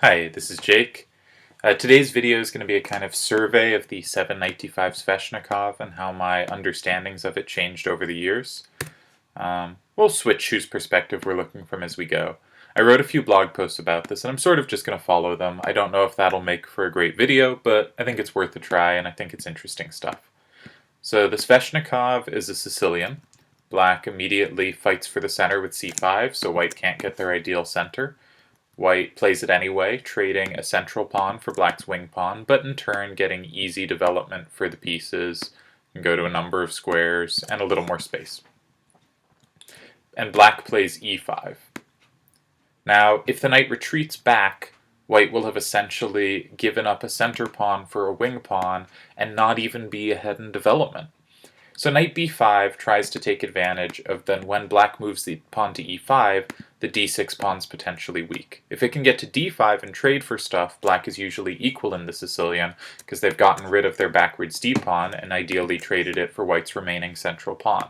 Hi, this is Jake. Today's video is going to be a kind of survey of the 795 Sveshnikov and how my understandings of it changed over the years. We'll switch whose perspective we're looking from as we go. I wrote a few blog posts about this, and I'm sort of just going to follow them. I don't know if that'll make for a great video, but I think it's worth a try, and I think it's interesting stuff. So the Sveshnikov is a Sicilian. Black immediately fights for the center with c5, so white can't get their ideal center. White plays it anyway, trading a central pawn for black's wing pawn, but in turn getting easy development for the pieces, and go to a number of squares, and a little more space. And black plays e5. Now, if the knight retreats back, white will have essentially given up a center pawn for a wing pawn, and not even be ahead in development. So knight b5 tries to take advantage of then when black moves the pawn to e5, the d6 pawn's potentially weak. If it can get to d5 and trade for stuff, black is usually equal in the Sicilian, because they've gotten rid of their backwards d pawn and ideally traded it for white's remaining central pawn.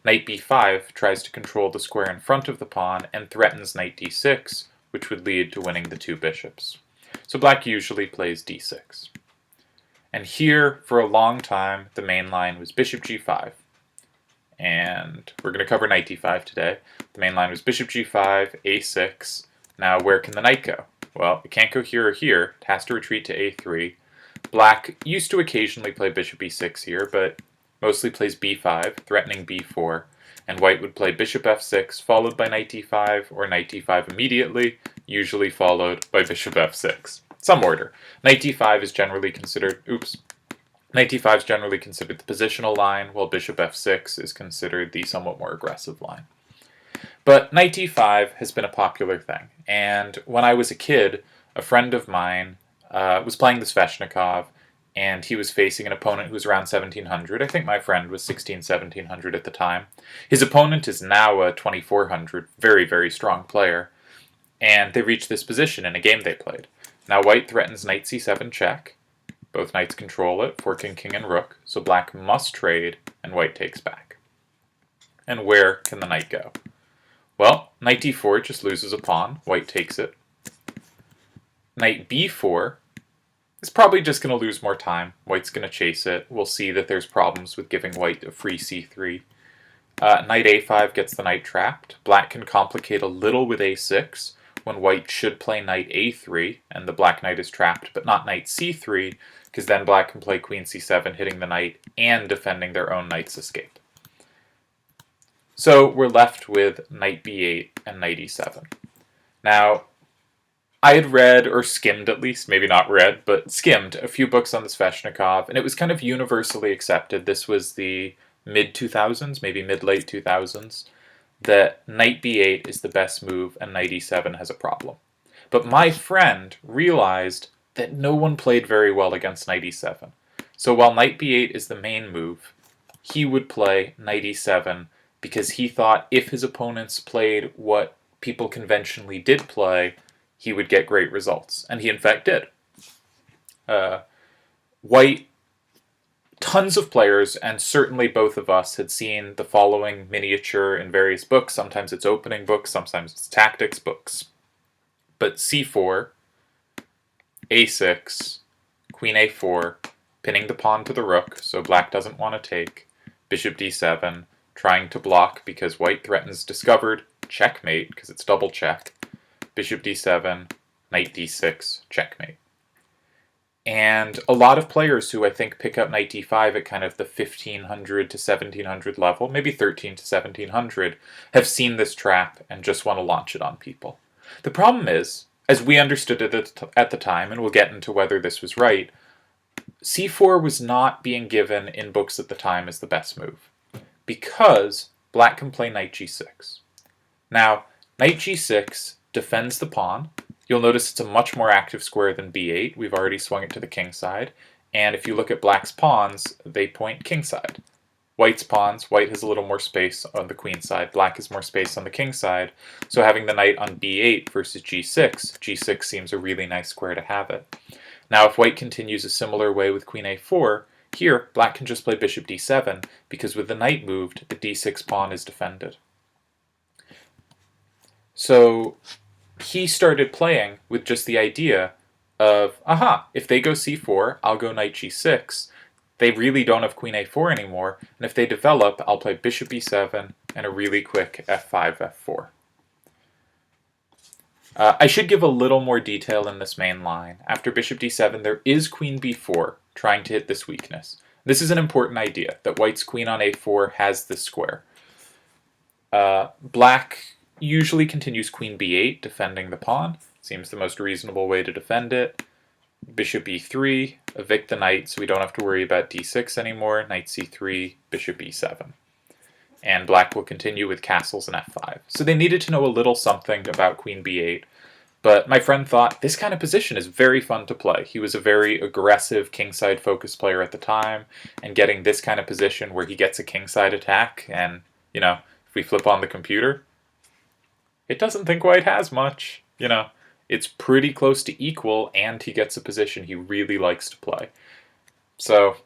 Knight b5 tries to control the square in front of the pawn and threatens knight d6, which would lead to winning the two bishops. So black usually plays d6. And here, for a long time, the main line was bishop g5. And we're going to cover knight d5 today. The main line was bishop g5, a6. Now, where can the knight go? Well, it can't go here or here. It has to retreat to a3. Black used to occasionally play bishop e6 here, but mostly plays b5, threatening b4. And white would play bishop f6, followed by knight d5, or knight d5 immediately, usually followed by bishop f6. Some order. Knight d5 is generally considered, Knight d5 is generally considered the positional line, while bishop f6 is considered the somewhat more aggressive line. But knight d5 has been a popular thing, and when I was a kid, a friend of mine was playing the Sveshnikov, and he was facing an opponent who was around 1700. I think my friend was 1700 at the time. His opponent is now a 2400, very, very strong player, and they reached this position in a game they played. Now white threatens knight c7 check. Both knights control it, forking king and rook, so black must trade, and white takes back. And where can the knight go? Well, knight d4 just loses a pawn, white takes it. Knight b4 is probably just going to lose more time, white's going to chase it. We'll see that there's problems with giving white a free c3. Knight a5 gets the knight trapped. Black can complicate a little with a6, when white should play knight a3, and the black knight is trapped, but not knight c3, because then black can play queen c7, hitting the knight and defending their own knight's escape. So we're left with knight b8 and knight e7. Now, I had read, or skimmed at least, maybe not read, but skimmed a few books on the Sveshnikov, and it was kind of universally accepted, this was the mid-2000s, maybe mid-late 2000s, that knight b8 is the best move and knight e7 has a problem. But my friend realized that no one played very well against knight e7. So while knight b8 is the main move, he would play knight e7 because he thought if his opponents played what people conventionally did play, he would get great results. And he in fact did. White, tons of players, and certainly both of us, had seen the following miniature in various books. Sometimes it's opening books, sometimes it's tactics books. But c4, a6, queen a4, pinning the pawn to the rook, so black doesn't want to take, bishop d7, trying to block because white threatens discovered, checkmate, because it's double check, bishop d7, knight d6, checkmate. And a lot of players who I think pick up knight d5 at kind of the 1500 to 1700 level, maybe 13 to 1700, have seen this trap and just want to launch it on people. The problem is, as we understood it at the time, and we'll get into whether this was right, c4 was not being given in books at the time as the best move, because black can play knight g6. Now, knight g6 defends the pawn. You'll notice it's a much more active square than b8. We've already swung it to the king side. And if you look at black's pawns, they point king side. White's pawns, white has a little more space on the queen side. Black has more space on the king side. So having the knight on b8 versus g6, g6 seems a really nice square to have it. Now if white continues a similar way with queen a4, here black can just play bishop d7, because with the knight moved, the d6 pawn is defended. So he started playing with just the idea of, aha, if they go c4, I'll go knight g6. They really don't have queen a4 anymore, and if they develop, I'll play bishop e7 and a really quick f5, f4. I should give a little more detail in this main line. After bishop d7, there is queen b4, trying to hit this weakness. This is an important idea, that white's queen on a4 has this square. Black usually continues queen b8, defending the pawn. Seems the most reasonable way to defend it. Bishop e3, evict the knight so we don't have to worry about d6 anymore. Knight c3, bishop e7. And black will continue with castles and f5. So they needed to know a little something about queen b8. But my friend thought, this kind of position is very fun to play. He was a very aggressive kingside focused player at the time, and getting this kind of position where he gets a kingside attack, and, you know, if we flip on the computer, it doesn't think white has much. You know, it's pretty close to equal, and he gets a position he really likes to play. So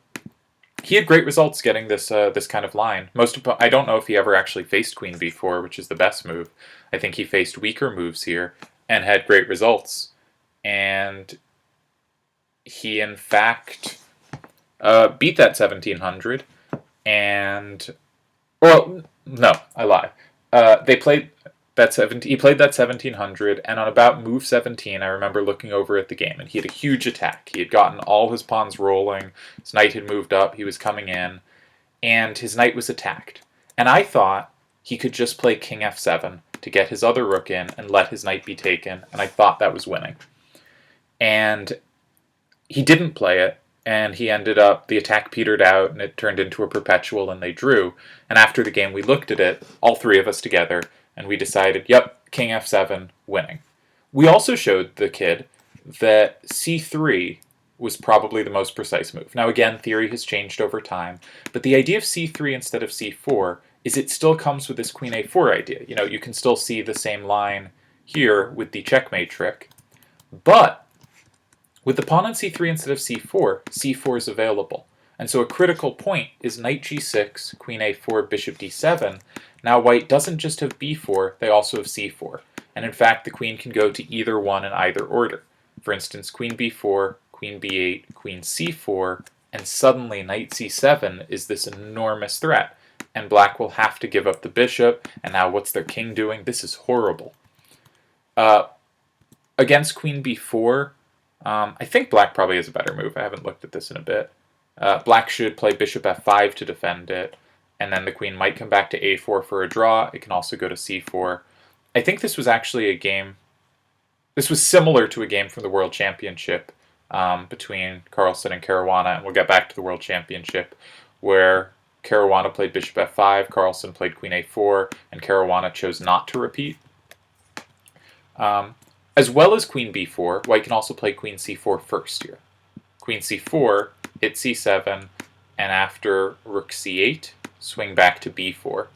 he had great results getting this this kind of line. I don't know if he ever actually faced queen b4, which is the best move. I think he faced weaker moves here and had great results. And he, in fact, beat that 1700. And, well, no, I lie. He played that 1700, and on about move 17, I remember looking over at the game, and he had a huge attack. He had gotten all his pawns rolling, his knight had moved up, he was coming in, and his knight was attacked. And I thought he could just play king f7 to get his other rook in and let his knight be taken, and I thought that was winning. And he didn't play it, and he ended up, the attack petered out, and it turned into a perpetual, and they drew. And after the game, we looked at it, all three of us together, and we decided, yep, king f7, winning. We also showed the kid that c3 was probably the most precise move. Now again, theory has changed over time, but the idea of c3 instead of c4 is it still comes with this queen a4 idea. You know, you can still see the same line here with the checkmate trick, but with the pawn on c3 instead of c4, c4 is available. And so a critical point is knight g6, queen a4, bishop d7. Now white doesn't just have b4, they also have c4. And in fact, the queen can go to either one in either order. For instance, queen b4, queen b8, queen c4, and suddenly knight c7 is this enormous threat. And black will have to give up the bishop, and now what's their king doing? This is horrible. Against queen b4, I think black probably has a better move. I haven't looked at this in a bit. Black should play bishop f5 to defend it, and then the queen might come back to a4 for a draw. It can also go to c4. I think this was actually a game, this was similar to a game from the World Championship between Carlsen and Caruana, and we'll get back to the World Championship, where Caruana played bishop f5, Carlsen played queen a4, and Caruana chose not to repeat. As well as queen b4, white can also play queen c4 first here. Queen c4, hit c7, and after rook c8, swing back to b4.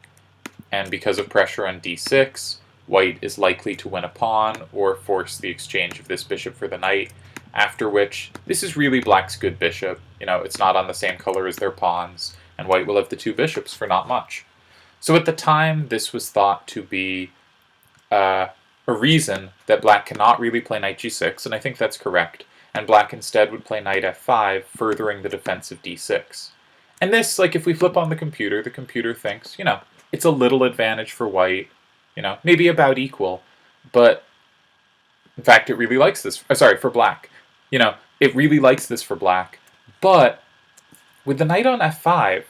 And because of pressure on d6, white is likely to win a pawn or force the exchange of this bishop for the knight, after which this is really black's good bishop. You know, it's not on the same color as their pawns, and white will have the two bishops for not much. So at the time, this was thought to be a reason that black cannot really play knight g6, and I think that's correct, and black instead would play knight f5, furthering the defense of d6. And this, like, if we flip on the computer thinks, you know, it's a little advantage for white, you know, maybe about equal, but in fact, it really likes this, for black. You know, it really likes this for black, but with the knight on f5,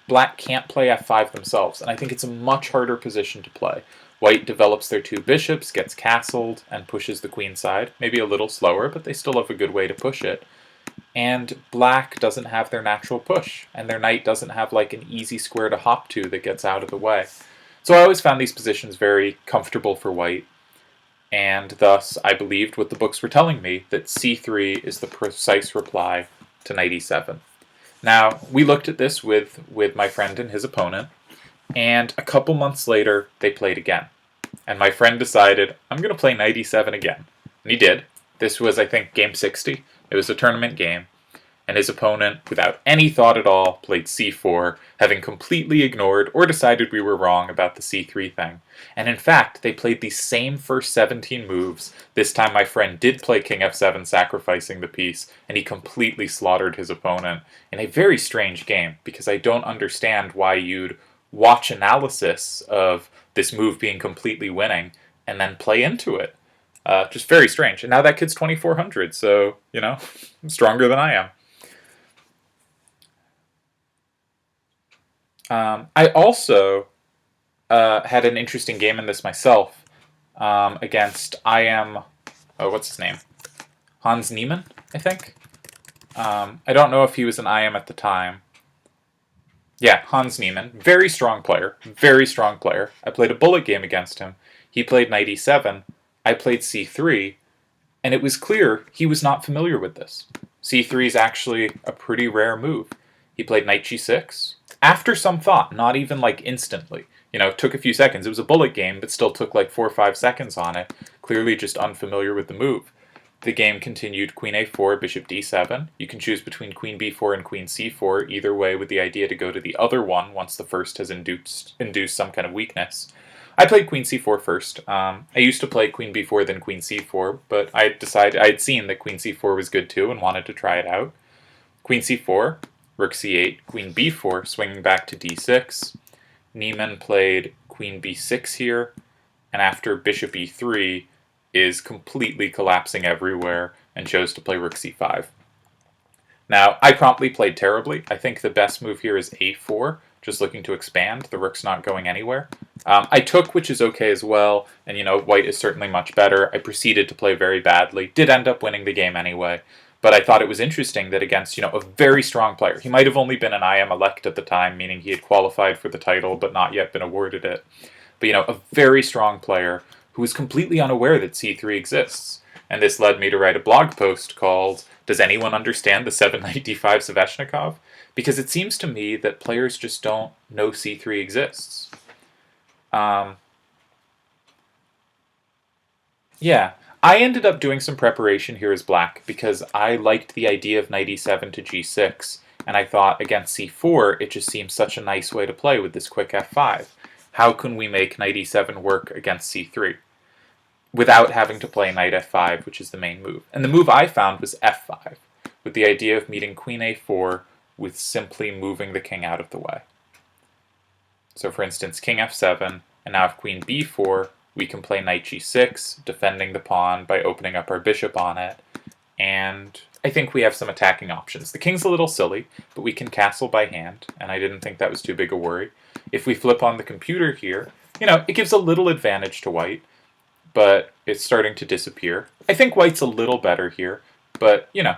black can't play f5 themselves, and I think it's a much harder position to play. White develops their two bishops, gets castled, and pushes the queen side. Maybe a little slower, but they still have a good way to push it. And black doesn't have their natural push, and their knight doesn't have like an easy square to hop to that gets out of the way. So I always found these positions very comfortable for white, and thus I believed what the books were telling me, that c3 is the precise reply to knight e7. Now, we looked at this with my friend and his opponent, and a couple months later, they played again. And my friend decided, I'm going to play knight e7 again. And he did. This was, I think, game 60. It was a tournament game. and his opponent, without any thought at all, played c4, having completely ignored or decided we were wrong about the c3 thing. And in fact, they played the same first 17 moves. This time my friend did play king f7, sacrificing the piece, and he completely slaughtered his opponent in a very strange game, because I don't understand why you'd watch analysis of this move being completely winning and then play into it. Just very strange. And now that kid's 2,400, so, you know, stronger than I am. I also had an interesting game in this myself against what's his name? Hans Niemann, I think. I don't know if he was an IM at the time. Yeah, Hans Niemann. Very strong player. Very strong player. I played a bullet game against him. He played knight e7. I played c3. And it was clear he was not familiar with this. c3 is actually a pretty rare move. He played knight g6. After some thought, not even like instantly. You know, it took a few seconds. It was a bullet game, but still took like 4 or 5 seconds on it. Clearly just unfamiliar with the move. The game continued queen a4, bishop d7. You can choose between queen b4 and queen c4, either way with the idea to go to the other one once the first has induced some kind of weakness. I played queen c4 first. I used to play queen b4 then queen c4, but I had seen that queen c4 was good too and wanted to try it out. Queen c4, rook c8, queen b4, swinging back to d6. Niemann played queen b6 here, and after bishop e3, is completely collapsing everywhere and chose to play rook c5. Now, I promptly played terribly. I think the best move here is a4, just looking to expand. The rook's not going anywhere. I took, which is okay as well, and you know, white is certainly much better. I proceeded to play very badly, did end up winning the game anyway, but I thought it was interesting that against, you know, a very strong player, he might have only been an IM elect at the time, meaning he had qualified for the title but not yet been awarded it. But you know, a very strong player who was completely unaware that c3 exists. And this led me to write a blog post called, "Does anyone understand the 795 Sveshnikov?" Because it seems to me that players just don't know c3 exists. Yeah, I ended up doing some preparation here as black because I liked the idea of knight e7 to g6, and I thought against c4 it just seems such a nice way to play with this quick f5. How can we make knight e7 work against c3 without having to play knight f5, which is the main move? And the move I found was f5, with the idea of meeting queen a4 with simply moving the king out of the way. So for instance, king f7, and now if queen b4, we can play knight g6, defending the pawn by opening up our bishop on it, and I think we have some attacking options. The king's a little silly, but we can castle by hand, and I didn't think that was too big a worry. If we flip on the computer here, you know, it gives a little advantage to white, but it's starting to disappear. I think white's a little better here, but, you know,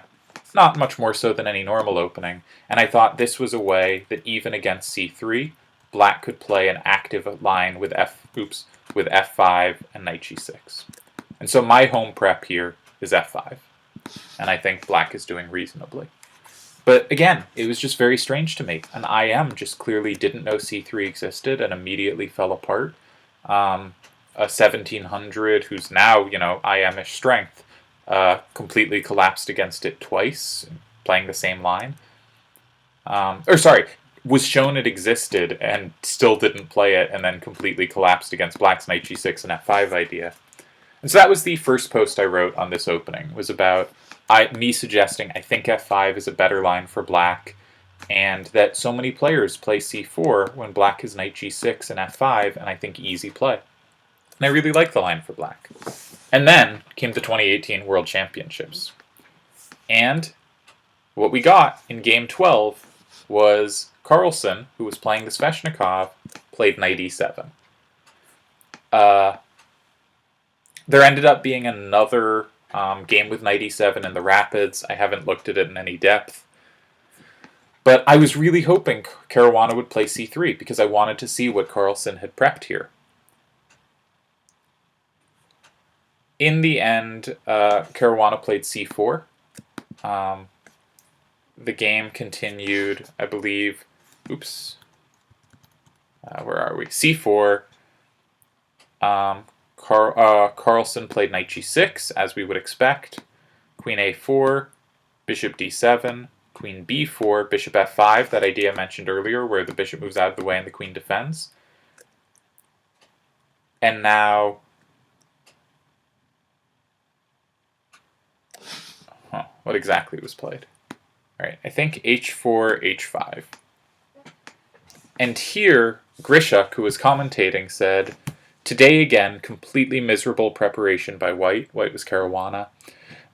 not much more so than any normal opening, and I thought this was a way that even against c3, black could play an active line with f5 and knight g6. And so my home prep here is f5, and I think black is doing reasonably. But again, it was just very strange to me. An IM just clearly didn't know c3 existed and immediately fell apart. A 1700 who's now, you know, IM-ish strength, completely collapsed against it twice, playing the same line. Was shown it existed and still didn't play it, and then completely collapsed against black's knight g6 and f5 idea. And so that was the first post I wrote on this opening. It was about me suggesting I think f5 is a better line for black, and that so many players play c4 when black has knight g6 and f5, and I think easy play. And I really like the line for black. And then came the 2018 World Championships. And what we got in game 12 was Carlsen, who was playing the Sveshnikov, played knight e7. There ended up being another game with knight e7 in the Rapids. I haven't looked at it in any depth. But I was really hoping Caruana would play c3 because I wanted to see what Carlsen had prepped here. In the end, Caruana played c4. The game continued, I believe, where are we? c4. Carlsen played knight g6, as we would expect. Queen a4, bishop d7, queen b4, bishop f5, that idea I mentioned earlier where the bishop moves out of the way and the queen defends. And now, what exactly was played? All right, I think h4, h5. And here, Grishuk, who was commentating, said, "Today again, completely miserable preparation by White." White was Caruana.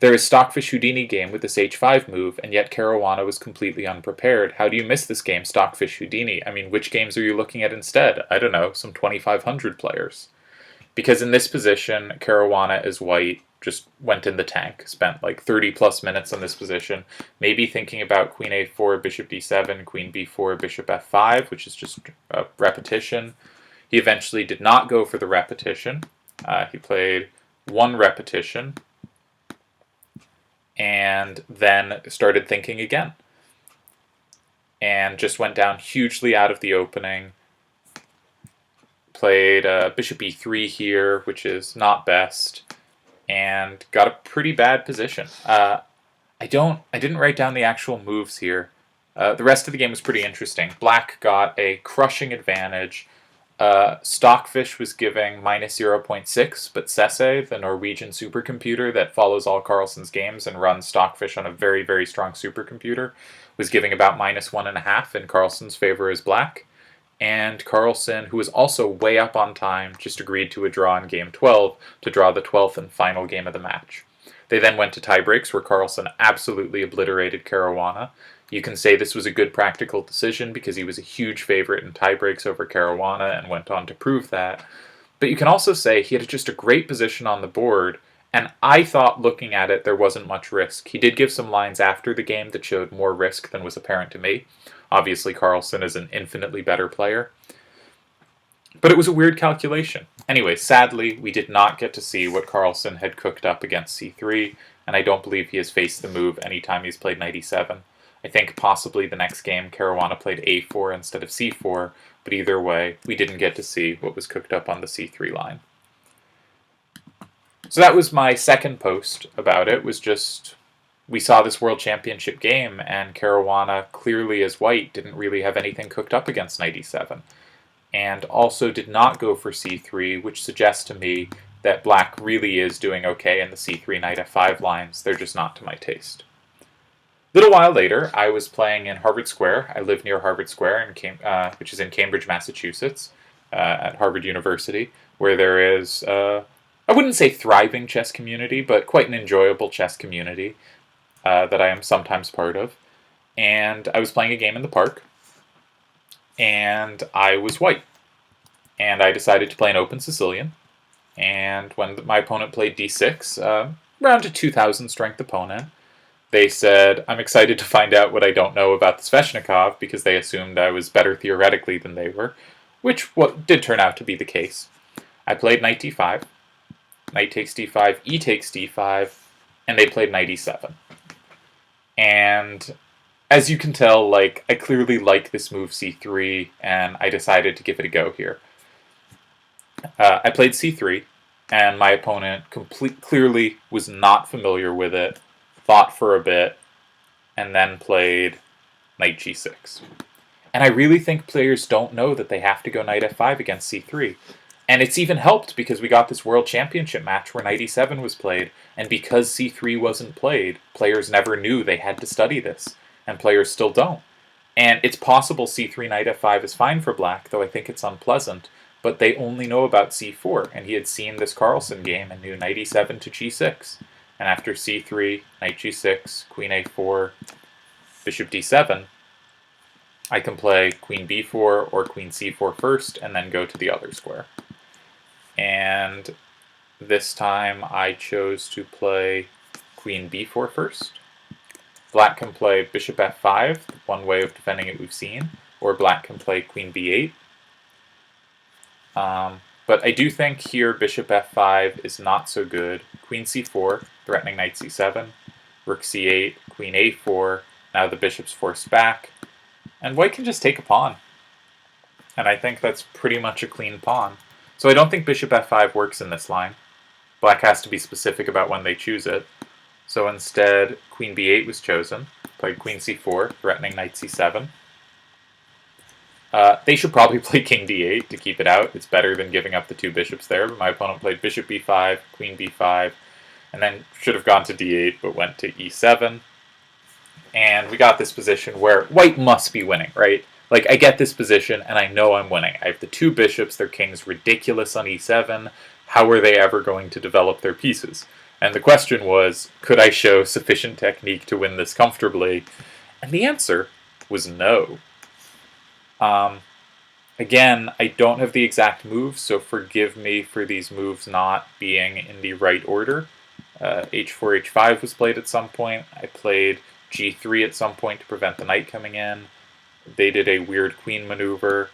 "There is Stockfish Houdini game with this h5 move, and yet Caruana was completely unprepared. How do you miss this game, Stockfish Houdini? I mean, which games are you looking at instead? I don't know, some 2,500 players." Because in this position, Caruana as White just went in the tank, spent like 30 plus minutes on this position, maybe thinking about queen a4, bishop d7, queen b4, bishop f5, which is just a repetition. He eventually did not go for the repetition. He played one repetition and then started thinking again. And just went down hugely out of the opening. Played bishop e3 here, which is not best, and got a pretty bad position. I didn't write down the actual moves here. The rest of the game was pretty interesting. Black got a crushing advantage. Stockfish was giving minus 0.6, but Sese, the Norwegian supercomputer that follows all Carlsen's games and runs Stockfish on a very, very strong supercomputer, was giving about minus 1.5 in Carlsen's favor as Black. And Carlsen, who was also way up on time, just agreed to a draw in game 12 to draw the 12th and final game of the match. They then went to tiebreaks where Carlsen absolutely obliterated Caruana. You can say this was a good practical decision because he was a huge favorite in tiebreaks over Caruana and went on to prove that. But you can also say he had just a great position on the board, and I thought looking at it there wasn't much risk. He did give some lines after the game that showed more risk than was apparent to me. Obviously, Carlsen is an infinitely better player. But it was a weird calculation. Anyway, sadly, we did not get to see what Carlsen had cooked up against c3, and I don't believe he has faced the move anytime he's played knight e7. I think possibly the next game Caruana played a4 instead of c4, but either way, we didn't get to see what was cooked up on the c3 line. So that was my second post about it, was just we saw this World Championship game, and Caruana, clearly as White, didn't really have anything cooked up against knight e7, and also did not go for c3, which suggests to me that Black really is doing okay in the c3 knight f5 lines. They're just not to my taste. A little while later, I was playing in Harvard Square. I live near Harvard Square, which is in Cambridge, Massachusetts, at Harvard University, where there is, I wouldn't say thriving chess community, but quite an enjoyable chess community that I am sometimes part of. And I was playing a game in the park, and I was White. And I decided to play an open Sicilian. And when my opponent played d6, around a 2,000 strength opponent, they said, "I'm excited to find out what I don't know about the Sveshnikov," because they assumed I was better theoretically than they were, which did turn out to be the case. I played knight d5, knight takes d5, e takes d5, and they played knight e7. And as you can tell, I clearly like this move c3, and I decided to give it a go here. I played c3, and my opponent clearly was not familiar with it, thought for a bit, and then played knight g6. And I really think players don't know that they have to go knight f5 against c3. And it's even helped because we got this World Championship match where knight e7 was played, and because c3 wasn't played, players never knew they had to study this, and players still don't. And it's possible c3 knight f5 is fine for Black, though I think it's unpleasant, but they only know about c4, and he had seen this Carlsen game and knew knight e7 to g6. And after c3, knight g6, queen a4, bishop d7, I can play queen b4 or queen c4 first and then go to the other square. And this time I chose to play queen b4 first. Black can play bishop f5, one way of defending it we've seen, or Black can play queen b8. But I do think here bishop f5 is not so good. Queen c4, threatening knight c7, rook c8, queen a4, now the bishop's forced back, and White can just take a pawn. And I think that's pretty much a clean pawn. So I don't think bishop f5 works in this line. Black has to be specific about when they choose it. So instead, queen b8 was chosen. played queen c4, threatening knight c7. They should probably play king d8 to keep it out. It's better than giving up the two bishops there, but my opponent played bishop b5, queen b5, and then should have gone to d8, but went to e7. And we got this position where white must be winning, right? Like, I get this position, and I know I'm winning. I have the two bishops, their king's ridiculous on e7. How are they ever going to develop their pieces? And the question was, could I show sufficient technique to win this comfortably? And the answer was no. Again, I don't have the exact moves, so forgive me for these moves not being in the right order. h4, h5 was played at some point. I played g3 at some point to prevent the knight coming in. They did a weird queen maneuver.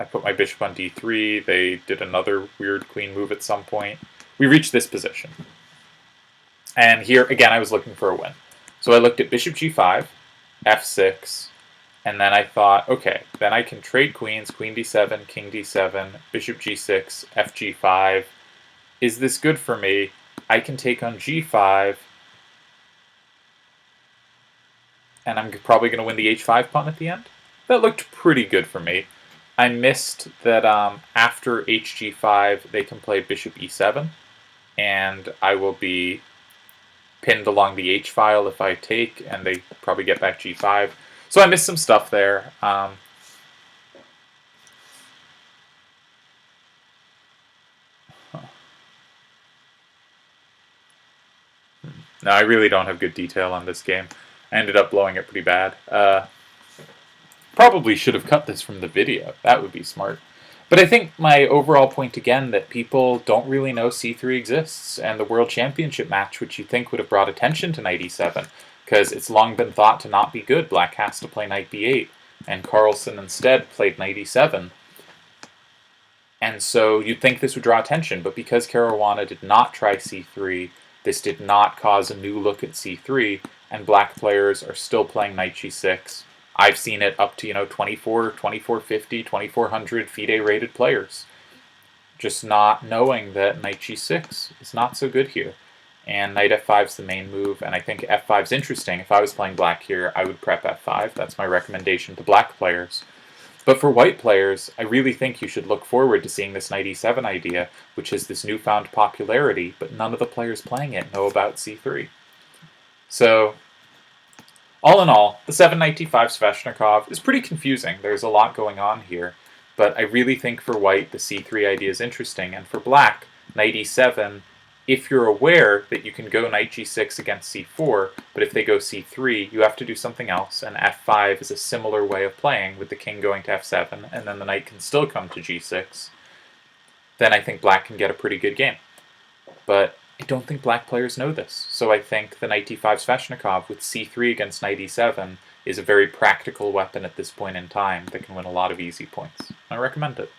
I put my bishop on d3. They did another weird queen move at some point. We reached this position. And here, again, I was looking for a win. So I looked at bishop g5, f6, and then I thought, okay, then I can trade queens, queen d7, king d7, bishop g6, fg5. Is this good for me? I can take on g5, and I'm probably going to win the h5 pawn at the end. That looked pretty good for me. I missed that after hg5, they can play bishop e7, and I will be pinned along the h-file if I take, and they probably get back g5. So I missed some stuff there. Now, I really don't have good detail on this game. I ended up blowing it pretty bad. Probably should have cut this from the video. That would be smart. But I think my overall point again that people don't really know c3 exists, and the World Championship match, which you think would have brought attention to knight e7, because it's long been thought to not be good. Black has to play knight b8, and Carlsen instead played knight e7. And so you'd think this would draw attention, but because Caruana did not try c3, this did not cause a new look at c3, and black players are still playing knight g6. I've seen it up to, 24, 2450, 2400 FIDE rated players. Just not knowing that knight g6 is not so good here. And knight f5 is the main move, and I think f5 is interesting. If I was playing black here, I would prep f5. That's my recommendation to black players. But for white players, I really think you should look forward to seeing this knight e7 idea, which has this newfound popularity, but none of the players playing it know about c3. So, all in all, the 7 knight d5 Sveshnikov is pretty confusing. There's a lot going on here, but I really think for white, the c3 idea is interesting, and for black, knight e7, if you're aware that you can go knight g6 against c4, but if they go c3, you have to do something else, and f5 is a similar way of playing, with the king going to f7, and then the knight can still come to g6, then I think black can get a pretty good game. But I don't think black players know this, so I think the knight d5 Sveshnikov with c3 against knight e7 is a very practical weapon at this point in time that can win a lot of easy points. I recommend it.